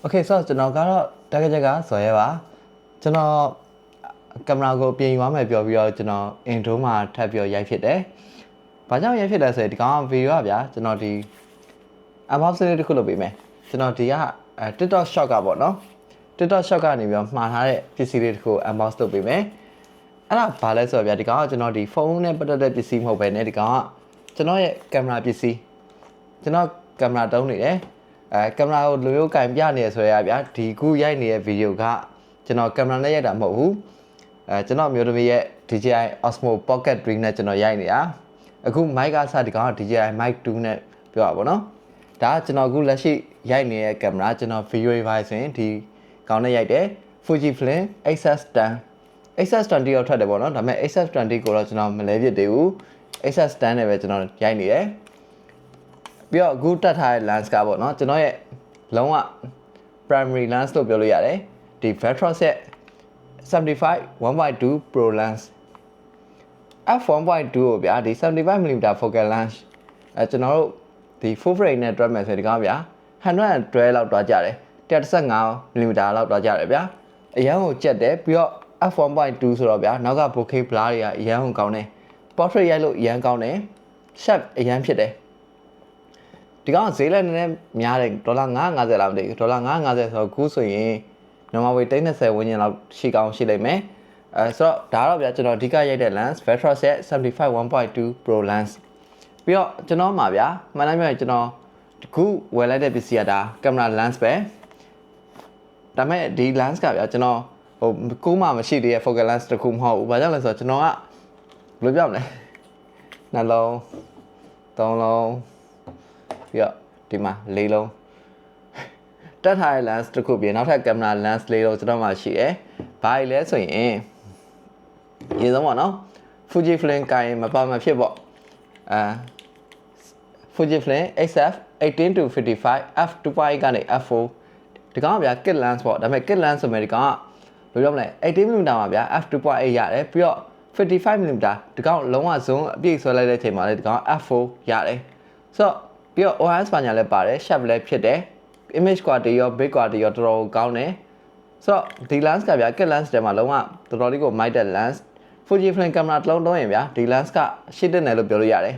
Okay so ကျွန်တော်ကတော့တက်ကချက်ကဇော်ရဲပါကျွန်တော်ကင်မရာကိုပြင်ယူရမယ်ပြောပြီးတော့ကျွန်တော် intro မှာထပ်ပြီးရိုက်ဖြစ်တယ်။ဘာကြောင့်ရိုက်ဖြစ်လဲဆိုရင်ဒီကောင်ဗီဒီယိုကဗျာကျွန်တော်ဒီ unboxing လေးတစ်ခုလုပ်ပေးမယ်။ကျွန်တော်ဒီကTikTok shop ကပေါ့နော်။ TikTok shop ကနေပြီးတော့မှာထားတဲ့ပစ္စည်းလေးတစ်ခု unbox လုပ်ပေးမယ်။အဲ့ဒါဘာလဲဆိုတော့ဗျာဒီကောင်ကကျွန်တော်ဒီဖုန်းနဲ့ပတ်သက်တဲ့ပစ္စည်းမဟုတ်ဘဲねဒီကောင်ကကျွန်တော်ရဲ့ကင်မရာပစ္စည်းကျွန်တော်ကင်မရာတုံးနေတယ်ကင်မရာကိုလိုမျိုးကင်ပြနေရဆိုရဗျာဒီခုရိုက်နေတဲ့ဗီဒီယိုကကျွန်တော်ကင်မရာနဲ့ရိုက်တာမဟုတ်ဘူးကျွန်တော်မျိုးသမီးရဲ့ DJI Osmo Pocket 3နဲ့ကျွန်တော်ရိုက်နေတာအခု mic ကစဒီကောင်က DJI mic 2နဲ့ပြောတာပေါ့နော်ဒါကကျွန်တော်အခုလက်ရှိရိုက်နေတဲ့ကင်မရာကျွန်တော် video device ဆိုရင်ဒီကောင်နဲ့ရိုက်တယ် Fujifilm X-S10 X-S20 ရောက်ထွက်တယ်ပေါ့နော်ဒါပေမဲ့ X-S20 ကိုတော့ကျွန်တော်မလဲဖြစ်သေးဘူး X-S10 နဲ့ပဲကျွန်တော်ရိုက်နေတယ်ပြီးတော့အခုတက်ထားတဲ့ lens ကပေါ့နော်ကျွန်တော်ရဲ့လုံးဝ primary lens လို့ပြောလို့ရတယ်ဒီ Viltrox ရဲ့75 1.2 Pro lens f1.2 ကိုဗျာဒီ 75mm focal lens ကျွန်တော်တို့ဒီ full frame နဲ့တွက်မယ်ဆိုဒီကောင်ဗျာ112လောက်တွားကြတယ် 115mm လောက်တွားကြတယ်ဗျာအရန်ကိုကြက်တယ်ပြီးတော့ f1.2 ဆိုတော့ဗျာနောက်က bokeh blur တွေကအရန်ကိုကောင်းတယ် portrait ရိုက်လို့အရန်ကောင်းတယ် sharp အရန်ဖြစ်တယ်ဒီကောင်ဈေးလည်းနည်းနည်းများတယ်$950လောက်မသိဘူး$950ဆိုတော့ခုဆိုရင်normal way 30ဝန်းကျင်လောက်ရှိကောင်းရှိလိမ့်မယ်ဆိုတော့ဒါတော့ဗျာကျွန်တော်အဓိကရိုက်တဲ့ lens Viltrox ရဲ့75 1.2 Pro lens ပြီးတော့ကျွန်တော်မှာဗျာမှန်တယ်ပြောရင်ကျွန်တော်ခုဝယ်လိုက်တဲ့ပစ္စည်းကဒါကင်မရာ lens ပဲဒါပေမဲ့ဒီ lens ကဗျာကျွန်တော်ကိုမှမရှိသေးတဲ့ focal lens တခုမဟုတ်ဘူးဘာကြောင့်လဲဆိုတော့ကျွန်တော်ကဘယ်လိုပြောမလဲနှလုံးသုံးလုံးပြီးတော့ဒီမှာ၄လုံးတက်ထားတဲ့ lens တစ်ခုပြင်နောက်ထပ်ကင်မရာ lens လေးလုံးကျွန်တော်မှရှိတယ်။ဘာလဲဆိုရင်အရင်ဆုံးပေါ့နော် Fujifilm ကိုင်မပါမဖြစ်ပေါ့Fujifilm XF 18 to 55 f2.8 ကနေ f4 ဒီကောင်ကဗျာ kit lens ပေါ့ဒါပေမဲ့ kit lens ဆိုမဲ့ဒီကောင်ကဘယ်လိုပြောမလဲ 18mm မှာဗျာ f2.8 ရတယ်ပြီးတော့ 55mm ဒီကောင်လုံးဝ zoom အပြည့်ဆွဲလိုက်တဲ့အချိန်မှာလေဒီကောင် f4 ရတယ်ဆိုတော့ပြီးတော့ OIS ပါညာလည်းပါတယ် sharp လည်းဖြစ်တယ် image quality ရော bit quality ရောတော်တော်ကောင်းတယ်ဆိုတော့ဒီ lens ကဗျာ kit lens တွေမှာလုံးဝတော်တော်လေးကိုမိုက်တဲ့ lens Fujifilm ကင်မရာတစ်လုံးသုံးရင်ဗျာဒီ lens ကရှစ်တက်တယ်လို့ပြောလို့ရတယ်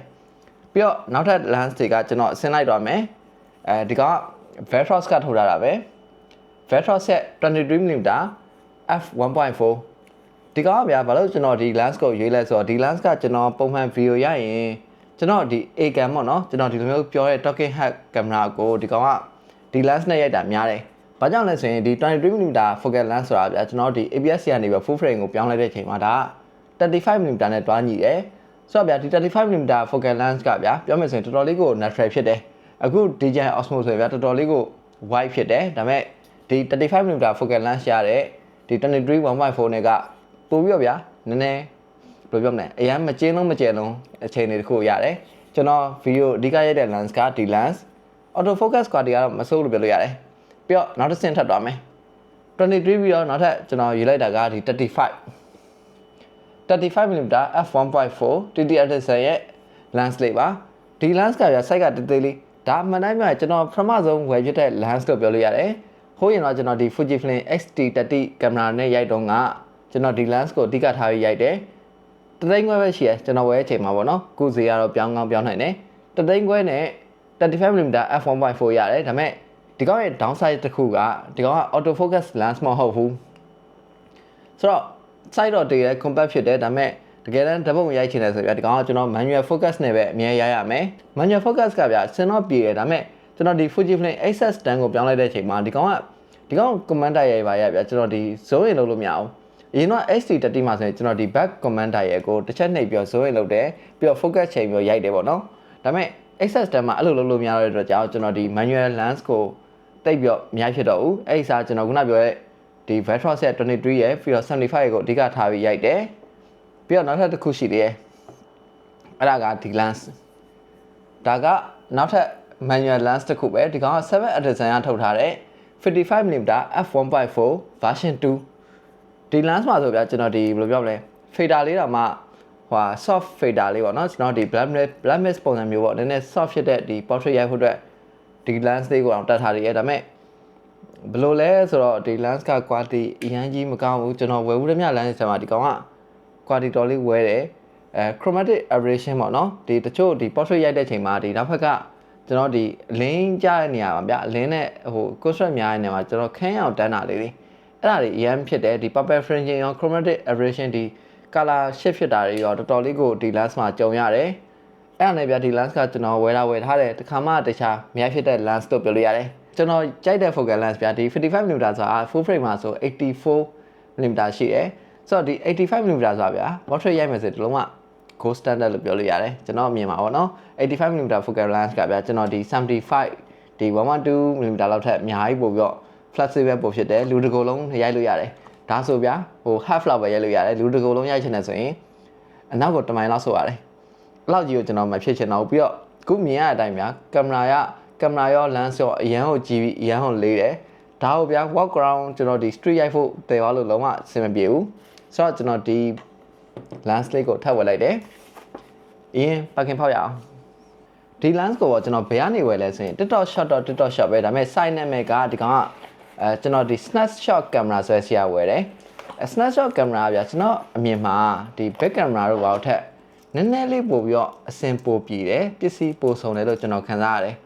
ပြီးတော့နောက်ထပ် lens တွေကကျွန်တော်ဆင်းလိုက်တော့မယ်ဒီကောင်က Viltrox ကထုတ်ထားတာပဲ Viltrox ရဲ့ 23mm f1.4 ဒီကောင်ကဗျာဘာလို့ကျွန်တော်ဒီ lens ကိုရွေးလဲဆိုတော့ဒီ lens ကကျွန်တော်ပုံမှန် video ရရင်ကျွန်တော်ဒီ A cam ပေါ့နော်ကျွန်တော်ဒီလိုမျိုးပြောတဲ့ talking head ကင်မရာကိုဒီကောင်ကဒီ lens နဲ့ရိုက်တာများတယ်။ဘာကြောင့်လဲဆိုရင်ဒီ 23mm focal lens ဆိုတာဗျာကျွန်တော်ဒီ APS-C ကနေပြီး full frame ကိုပြောင်းလိုက်တဲ့အချိန်မှာဒါ 35mm နဲ့တွားညီတယ်။ဆိုတော့ဗျာဒီ 35mm focal lens ကဗျာပြောမယ်ဆိုရင်တော်တော်လေးကို natural ဖြစ်တယ်။အခု DJI Osmo ဆိုရင်ဗျာတော်တော်လေးကို wide ဖြစ်တယ်။ဒါပေမဲ့ဒီ 35mm focal lens ရတဲ့ဒီ 23 1.4 နဲ့ကပို့ပြီးတော့ဗျာနည်းနည်းဘယ်လိုပြောမလဲအရင်မကျင်းလုံးမကျဲလုံးအချိန်တွေတခုရတယ်။ကျွန်တော်ဗီဒီယိုအဓိကရိုက်တဲ့ lens ကဒီ lens auto focus quality ကတော့မဆိုးလို့ပြောလို့ရတယ်ပြီးတော့နောက်တစ်ဆင့်ထပ်သွားမယ်23ပြီးတော့နောက်ထပ်ကျွန်တော်ယူလိုက်တာကဒီ35mm f1.4 TT Edison ရဲ့ lens လေးပါဒီ lens ကပြ size ကတိတ်သေးလေးဒါမှန်တိုင်းမှာကျွန်တော်ပထမဆုံးဝယ်ဖြစ်တဲ့ lens လို့ပြောလို့ရတယ်ဟိုးရင်တော့ကျွန်တော်ဒီ Fujifilm X-T30 ကင်မရာနဲ့ရိုက်တော့ကကျွန်တော်ဒီ lens ကိုအဓိကထားပြီးရိုက်တယ်တသိန်းခွဲပဲရှိရကျွန်တော်ဝယ်တဲ့အချိန်မှာပေါ့နော်ခုဈေးကတော့ပြောင်းကောင်းပြောင်းနိုင်တယ်တသိန်းခွဲနဲ့ 35mm f1.4 ရတယ်ဒါပေမဲ့ဒီကောင်ရဲ့ downside တစ်ခုကဒီကောင်က auto focus lens မဟုတ်ဘူးဆိုတော့ size တော့တကယ် compact ဖြစ်တယ်ဒါပေမဲ့တကယ်တမ်းဓာတ်ပုံရိုက်ချင်တယ်ဆိုပြဒီကောင်ကကျွန်တော် manual focus နဲ့ပဲအမြဲရိုက်ရမယ် manual focus ကဗျာစင်တော့ပြေတယ်ဒါပေမဲ့ကျွန်တော်ဒီ Fujifilm X-S10 ကိုပြောင်းလိုက်တဲ့အချိန်မှာဒီကောင် commander ရိုက်ပါရဗျာကျွန်တော်ဒီ zoom in လုပ်လို့မရအောင်အရင်တော့ X-T30 မှာဆိုရင်ကျွန်တော်ဒီ back commander ရဲ့ကိုတစ်ချက်နှိပ်ပြီး zoom in လုပ်တယ်ပြီးတော့ focus ချိန်ပြီးရိုက်တယ်ပေါ့နော်ဒါပေမဲ့X-S10 မှာအဲ့လိုလုပ်လို့မရတဲ့အတွက်ကြောင့်ကျွန်တော်ဒီ manual lens ကိုတိတ်ပြီးတော့မရိုက်ဖြစ်တော့ဘူးအဲ့ဒီစားကျွန်တော်ခုနပြောတဲ့ဒီ Viltrox ရဲ့23ရဲ့ပြီးတော့75ကိုအဓိကထားပြီးရိုက်တယ်ပြီးတော့နောက်ထပ်တစ်ခုရှိသေးတယ်အဲ့ဒါကဒီ lens ဒါကနောက်ထပ် manual lens တစ်ခုပဲဒီကောင်က7 Edison ကထုတ်ထားတဲ့ 55mm f1.4 version 2ဒီ lens မှာဆိုဗျာကျွန်တော်ဒီဘယ်လိုပြောမလဲ fader လေးတော့မှ soft fader လေးပေါ့နော်ကျွန်တော်ဒီ black mist ပုံစံမျိုးပေါ့နည်းနည်း soft ဖြစ်တဲ့ဒီ portrait ရိုက်ဖို့အတွက်ဒီ lens လေးကိုအောင်တက်ထားရည်ဒါပေမဲ့ ဘယ်လိုလဲဆိုတော့ဒီ lens က quality အရင်ကြီးမကောင်းဘူးကျွန်တော်ဝယ်ဦးရမြ lens ထဲမှာဒီကောင်က quality တော်လေးဝဲတယ်chromatic aberration ပေါ့နော်ဒီတချို့ဒီ portrait ရိုက်တဲ့ချိန်မှာဒီနောက်ဘက်ကကျွန်တော်ဒီအလင်းကျတဲ့နေရာမှာဗျအလင်းနဲ့ဟို contrast များတဲ့နေရာမှာကျွန်တော်ခန်းအောင်တန်းတာလေးတွေအဲ့ဒါတွေအရင်ဖြစ်တယ်ဒီ purple fringing ရော chromatic aberration ဒီ color shift ဖြစ်တာတွေရောတော်တော်လေးကိုဒီ lens မှာကြုံရတယ်အဲ့ဒါနဲ့ဗျဒီ lens ကကျွန်တော်ဝယ်ထားတယ်တခါမှတခြားမရဖြစ်တဲ့ lens လို့ပြောလို့ရတယ်ကျွန်တော်ကြိုက်တဲ့ focal lens ဗျဒီ 55mm ဆိုတာ full frame မှာဆို 84mm ရှိတယ်ဆိုတော့ဒီ 85mm ဆိုတာဗျာ portrait ရိုက်မယ်ဆိုဒီလုံးဝ gold standard လို့ပြောလို့ရတယ်ကျွန်တော်အမြင်မှာပေါ့နော် 85mm focal lens ကဗျာကျွန်တော်ဒီ75ဒီ 112mm လောက်ထက်အများကြီးပို့ပြီးတော့ flexible ပို့ဖြစ်တယ်လူတစ်ကိုယ်လုံးရိုက်လို့ရတယ်ဒါဆိုဗျာဟို half လောက်ပဲရိုက်လို့ရတယ်လူတစ်ကိုယ်လုံးရိုက်ချင်တယ်ဆိုရင်အနောက်ကိုတမိုင်လောက်ဆိုရတယ်အဲ့လောက်ကြီးကိုကျွန်တော်မဖြစ်ချင်တော့ဘူးပြီးတော့ခုမြင်ရတဲ့အတိုင်းဗျာကင်မရာရော lens ရောအရန်ကိုကြည့်ပြီးအရန်ကိုလေးတယ်ဒါကိုဗျာ walk around ကျွန်တော်ဒီ street ရိုက်ဖို့တည်သွားလို့လုံးဝအဆင်မပြေဘူးဆိုတော့ကျွန်တော်ဒီ lens လေးကိုထပ်ဝယ်လိုက်တယ်အရင်ပါကင်ဖောက်ရအောင်ဒီ lens ကိုကျွန်တော်ဘယ်ကနေဝယ်လဲဆိုရင် TikTok shot ပဲဒါပေမဲ့ site နာမည်ကဒီကောင်ကကျွန်တော်ဒီ snapshot camera ဆွဲစီရဝယ်တယ် snapshot camera ဗျာကျွန်တော်အမြင်မှာဒီ back camera တို့ဘာလို့ထက်နည်းနည်းလေးပို့ပြီးတော့အဆင်ပိုပြည်တယ်ပစ္စည်းပို့ဆောင်တယ်လို့ကျွန်တော်ခံစားရတယ်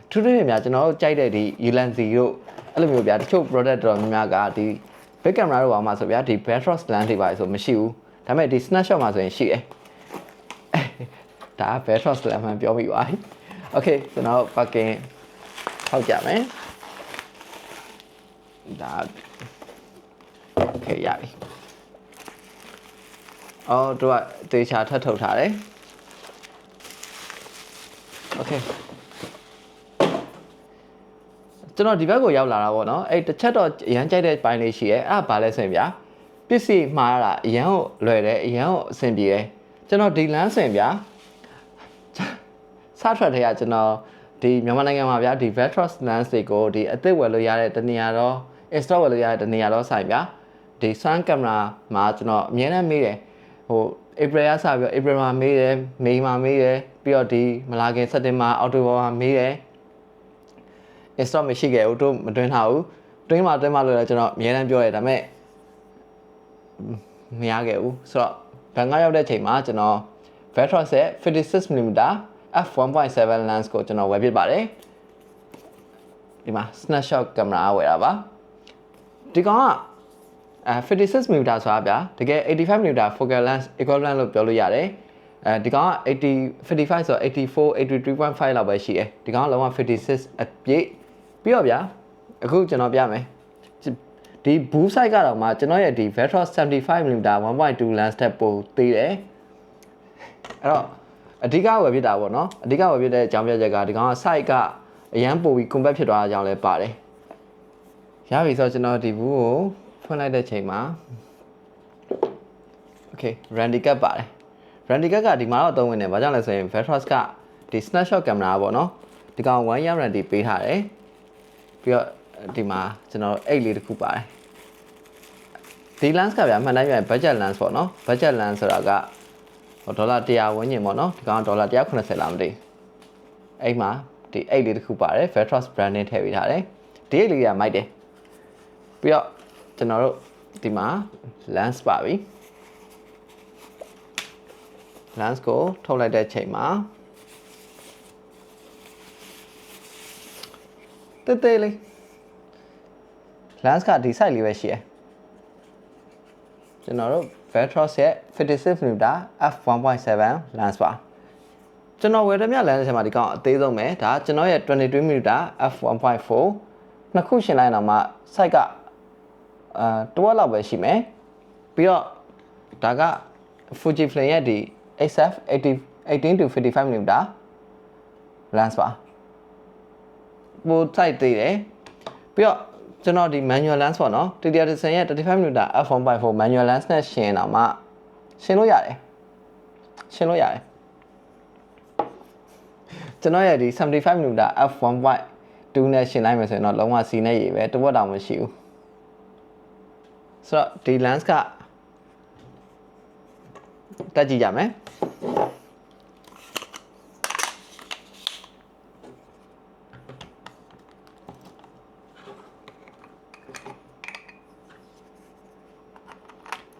ထူးထူးများကျွန်တော်တို့ကြိုက်တဲ့ဒီ Ulanzi တို့အဲ့လိုမျိုးဗျာတချို့ product တော်များများကဒီ back camera တို့ဘာမှဆိုဗျာဒီ Viltrox lens တွေပါဆိုမရှိဘူးဒါပေမဲ့ဒီ snapshot မှာဆိုရင်ရှိတယ်ဒါ Viltrox lens မှပြောမိပါပြီ Okay ကျွန်တော်ပါကင်ထောက်ကြမယ်ဒါ Okay ရပြီအော်တို့ကတေချာထပ်ထုတ်ထားတယ် Okay ကျွန်တော်ဒီဘက်ကိုရောက်လာတာပေါ့နော်အဲ့တစ်ချက်တော့အရန်ကြိုက်တဲ့ပိုင်းလေးရှိရဲအဲ့ဒါဘာလဲဆိုရင်ဗျာပစ္စည်းမှားရတာအရန်ကိုလွယ်တယ်အရန်ကိုအဆင်ပြေတယ်ကျွန်တော်ဒီ lens ဆိုရင်ဗျာစထွက်ထဲကကျွန်တော်ဒီမြန်မာနိုင်ငံမှာဗျာဒီ Viltrox lens တွေကိုဒီအသစ်ဝယ်လို့ရတဲ့တနေရာတော့ install ဝယ်လို့ရတဲ့တနေရာတော့ဆိုင်ဗျာဒီ sun camera မှာကျွန်တော်အများနဲ့မေးတယ်ဟို April ကစပြီးတော့ April မှာမေးတယ် May မှာမေးတယ်ပြီးတော့ဒီမလာခင် September October မှာမေးတယ် install မရှိခဲ့ဘူးတို့မတွင်းထားဘူးတွင်းမှာလို့လည်းကျွန်တော်အများနဲ့ပြောရတယ်ဒါပေမဲ့မရခဲ့ဘူးဆိုတော့ဘန်ကောက်ရောက်တဲ့ချိန်မှာကျွန်တော် Viltrox ရဲ့ 56mm f1.7 lens ကိုကျွန်တော်ဝယ်ဖြစ်ပါတယ်ဒီမှာ snapshot camera ဝယ်တာပါဒီကောင်က56mm ဆိုတာဗျာတကယ် 85mm focal lens equivalent လို့ပြောလို့ရတယ်ဒီကောင်က55ဆိုတော့84 83.5 လောက်ပဲရှိတယ်ဒီကောင်ကလုံးဝ56အပြည့်ပြီးတော့ဗျာအခုကျွန်တော်ပြမယ်ဒီ booth size ကတော့မှကျွန်တော်ရဲ့ဒီ Viltrox 75mm 1.2 lens တက်ပိုသေးတယ်အဲ့တော့အဓိကဝယ်ဖြစ်တာပေါ့နော်အဓိကဝယ်ဖြစ်တဲ့အကြောင်းပြချက်ကဒီကောင်က size ကအရန်ပိုပြီး compact ဖြစ်သွားတာကြောင့်လည်းပါတယ်ရပြီဆိုတော့ကျွန်တော်ဒီဘူးကိုဖွင့်လိုက်တဲ့ချိန်မှာ Okay Randy Cat ပါတယ် Randy Cat ကဒီမှာတော့သုံးဝင်တယ်ဘာကြောင့်လဲဆိုရင် Viltrox ကဒီ snapshot camera ပေါ့နော်ဒီကောင်1 year Randy ပေးထားတယ်ပြီးတော့ဒီမှာကျွန်တော်အိတ်လေးတစ်ခုပါတယ်ဒီ lens ကဗျာမှန်တိုင်းပြန် budget lens ပေါ့နော် budget lens ဆိုတာကဒေါ်လာ100ဝန်းကျင်ပေါ့နော်ဒီကောင်ဒေါ်လာ190လားမသိအဲ့မှာဒီအိတ်လေးတစ်ခုပါတယ် Viltrox branding ထည့်ပေးထားတယ်ဒီအိတ်လေးကမိုက်တယ်ပြီးတော့ကျွန်တော်တို့ဒီမှာ lens ပါပြီ lens ကိုထုတ်လိုက်တဲ့ချိန်မှာတဲလေး lens ကဒီ size လေးပဲရှိတယ်ကျွန်တော်တို့ Viltrox ရဲ့ 56mm f1.7 lens ပါကျွန်တော်ဝယ်တဲ့မြ lens ထဲမှာဒီကောင်အသေးဆုံးပဲဒါကျွန်တော်ရဲ့ 22mm f1.4 နှစ်ခုရှင်လိုက်တော့မှ size ကတွဲလောက်ပဲရှိမယ်ပြီးတော့ဒါက Fujifilm ရဲ့ဒီ XF 18 to 55mm lens ပါပို size သေးတယ်ပြီးတော့ကျွန်တော်ဒီ manual lens ပေါ့နော် TTR10 ရဲ့ 35mm f1.4 manual lens နဲ့ရှင်တော့မှရှင်းလို့ရတယ်ကျွန်တော်ရဲ့ဒီ 75mm f1.2 နဲ့ရှင်လိုက်မယ်ဆိုရင်တော့လုံးဝစီနဲ့ရေပဲတဝက်တောင်မရှိဘူးဆိုတော့ဒီ lens ကတက်ကြည့်ကြမယ်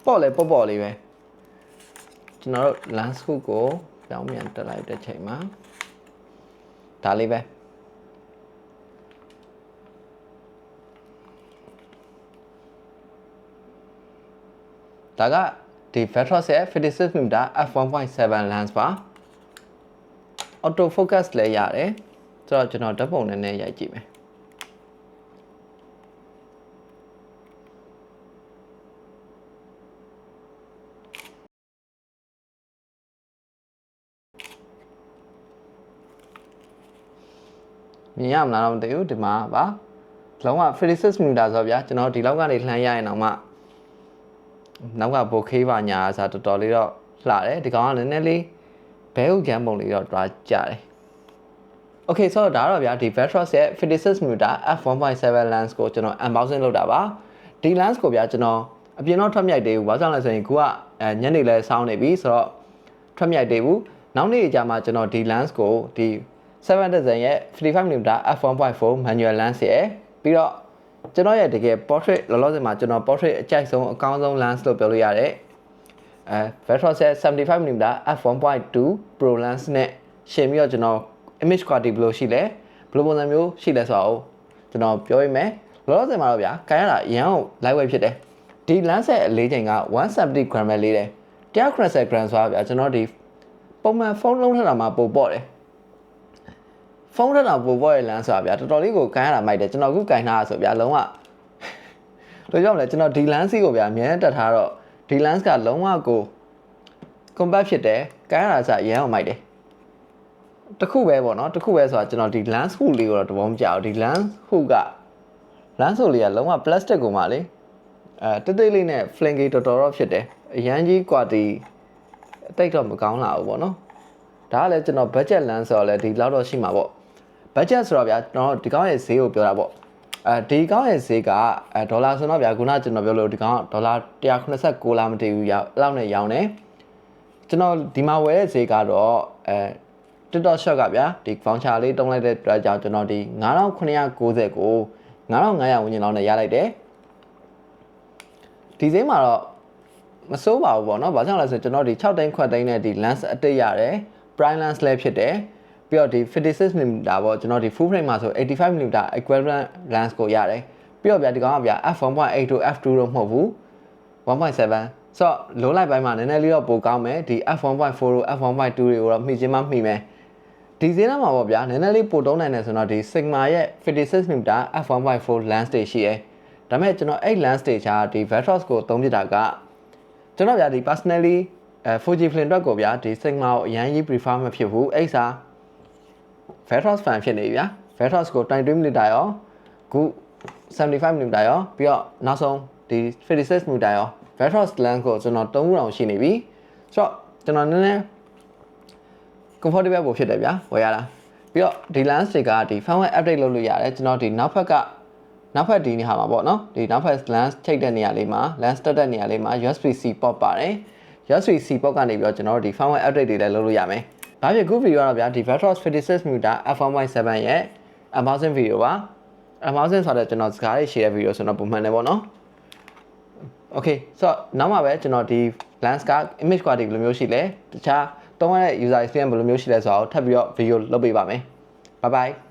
ပေါ့လေပေါ့လေးပဲကျွန်တော်တို့ lens hook ကိုပြောင်းပြန်တက်လိုက်တဲ့ချိန်မှာဒါလေးပဲဒါကဒီ Viltrox ရဲ့ 56mm f1.7 lens ပါ auto focus လည်းရတယ်ဆိုတော့ကျွန်တော်ဓာတ်ပုံနည်းနည်းရိုက်ကြည့်မယ်မြင်ရမလားတော့မသိဘူးဒီမှာပါလုံးဝ 56mm ဆိုတော့ဗျာကျွန်တော်ဒီလောက်ကနေလှမ်းရရင်တော့မှနောက်ကဘိုခေးပါညာဆိုတော့တော်တော်လေးတော့လှတယ်ဒီကောင်ကနည်းနည်းလေးဘဲဥကံပုံလေးတော့တွားကြတယ် Okay ဆိုတော့ဒါတော့ဗျာဒီ Viltrox ရဲ့ 56mm f1.7 lens ကိုကျွန်တော် unboxing လုပ်တာပါဒီ lens ကိုဗျာကျွန်တော်အပြင်တော့ထွက်မြိုက်သေးဘူးဘာကြောင့်လဲဆိုရင်ခုကညနေလဲစောင်းနေပြီဆိုတော့ထွက်မြိုက်သေးဘူးနောက်နေ့ကြာမှကျွန်တော်ဒီ lens ကိုဒီ7 design ရဲ့ 55mm f1.4 manual lens ရဲ့ပြီးတော့ကျွန်တော်ရဲ့တကယ် portrait လောလောဆယ်မှာကျွန်တော် portrait အကြိုက်ဆုံးအကောင်းဆုံး lens လို့ပြောလို့ရတယ်Viltrox ရဲ့ 75mm f1.2 pro lens နဲ့ရှင်ပြီးတော့ကျွန်တော် image quality ဘယ်လိုရှိလဲဘယ်လိုပုံစံမျိုးရှိလဲဆိုတော့ကျွန်တော်ပြောရမယ်လောလောဆယ်မှာတော့ဗျာကန်ရတာအရန်ကို lightweight ဖြစ်တယ်ဒီ lens ရဲ့အလေးချိန်က 170 gram ပဲလေးတယ်190 gram ဆိုတာဗျာကျွန်တော်ဒီပုံမှန်ဖုန်းလုံးထက်တာမှာပိုပေါ့တယ်ဖုန်းထက်တာပိုပေါ့ရဲ့ lens ဆိုတာဗျာတော်တော်လေးကိုကန်ရတာမိုက်တယ်ကျွန်တော်အခုကန်ထားတာဆိုဗျာလုံးဝလို့ကြောင့်လဲကျွန်တော်ဒီ lens ကိုဗျာအမြဲတက်ထားတော့ဒီ lens ကလုံးဝကို compact ဖြစ်တယ်ကန်ရတာစအရန်ကိုမိုက်တယ်တခုပဲပေါ့နော်တခုပဲဆိုတာကျွန်တော်ဒီ lens hook လေးကိုတော့တဘောမကြောက်ဒီ lens hook က lens hook လေးကလုံးဝ plastic ကိုမှလေတိတ်တိတ်လေးနဲ့ flinky တော်တော်တော့ဖြစ်တယ်အရန်ကြီး quality အတိတ်တော့မကောင်းလာဘူးပေါ့နော်ဒါကလည်းကျွန်တော် budget lens ဆိုတော့လည်းဒီလောက်တော့ရှိမှာပေါ့ budget ဆိုတော့ဗျာကျွန်တော်ဒီကောင်းရဲ့ဈေးကိုပြောတာပေါ့ဒီကောင်းရဲ့ဈေးကဒေါ်လာဆိုတော့ဗျာခုနကျွန်တော်ပြောလို့ဒီကောင်းဒေါ်လာ189လားမသိဘူးရောက်လောက်နဲ့ရောင်းတယ်ကျွန်တော်ဒီမှာဝယ်တဲ့ဈေးကတော့TikTok shop ကဗျာဒီ voucher လေးတုံးလိုက်တဲ့အတွက်ကြောင့်ကျွန်တော်ဒီ9990ကို9500ဝန်းကျင်လောက်နဲ့ရလိုက်တယ်ဒီဈေးမှာတော့မစိုးပါဘူးပေါ့နော်ဘာကြောင့်လဲဆိုကျွန်တော်ဒီ6သိန်းခွက်သိန်းနဲ့ဒီ lens အတိတ်ရတယ် prime lens လည်းဖြစ်တယ်ပြီးတော့ဒီ 56mm ပေါ့ကျွန်တော်ဒီ full frame မှာဆို 85mm equivalent lens ကိုရတယ်ပြီးတော့ဗျာဒီကောင်ကဗျာ f1.8 တို့ f2 တို့မဟုတ်ဘူး 1.7 ဆိုတော့လိုလိုက်ပိုင်းမှာနည်းနည်းလေးတော့ပိုကောင်းမယ်ဒီ f1.4 တို့ f1.2 တွေကိုတော့မှီချင်းမှမှီမယ်ဒီဈေးနှုန်းမှာပေါ့ဗျာနည်းနည်းလေးပိုတုံးနိုင်တယ်ဆိုတော့ဒီ Sigma ရဲ့ 56mm f1.4 lens တွေရှိတယ်ဒါပေမဲ့ကျွန်တော်အဲ့ lens တွေချာဒီ Viltrox ကိုသုံးပြတာကကျွန်တော်ဗျာဒီ personally Fuji film အတွက်ကိုဗျာဒီ Sigma ကိုအရင်ကြီး prefer မဖြစ်ဘူးအဲ့စား Viltrox fan ဖြစ်နေပြီဗျာ Viltrox ကို 22mm ရောခု 75mm ရောပြီးတော့နောက်ဆုံးဒီ 56mm ရော Viltrox lens ကိုကျွန်တော်3ခုတောင်ရှိနေပြီဆိုတော့ကျွန်တော်နည်းနည်း comfortable ပို့ဖြစ်တယ်ဗျာဝယ်ရတာပြီးတော့ဒီ lens တွေကဒီ firmware update လုပ်လို့ရတယ်ကျွန်တော်ဒီနောက်ဖက်ဒီနေဟာမှာပေါ့နော်ဒီနောက်ဖက် lens ချိတ်တဲ့နေရာလေးမှာ lens တက်တဲ့နေရာလေးမှာ USB-C port ပါတယ် USB-C port ကနေပြီးတော့ကျွန်တော်တို့ဒီ firmware update တွေလည်းလုပ်လို့ရမယ်ဒါဖြစ်ခု video ကတော့ဗျာဒီ Viltrox 56mm f1.7 ရဲ့ unboxing video ပါ unboxing ဆိုတော့ကျွန်တော်စကားလေးရှင်းတဲ့ video ဆိုတော့ပုံမှန်တယ်ပေါ့နော် Okay ဆိုတော့နောက်မှာပဲကျွန်တော်ဒီ lens က image quality ဘယ်လိုမျိုးရှိလဲတခြားသုံးရတဲ့ user experience ဘယ်လိုမျိုးရှိလဲဆိုတော့ထပ်ပြီးတော့ video လုပ်ပေးပါမယ် bye bye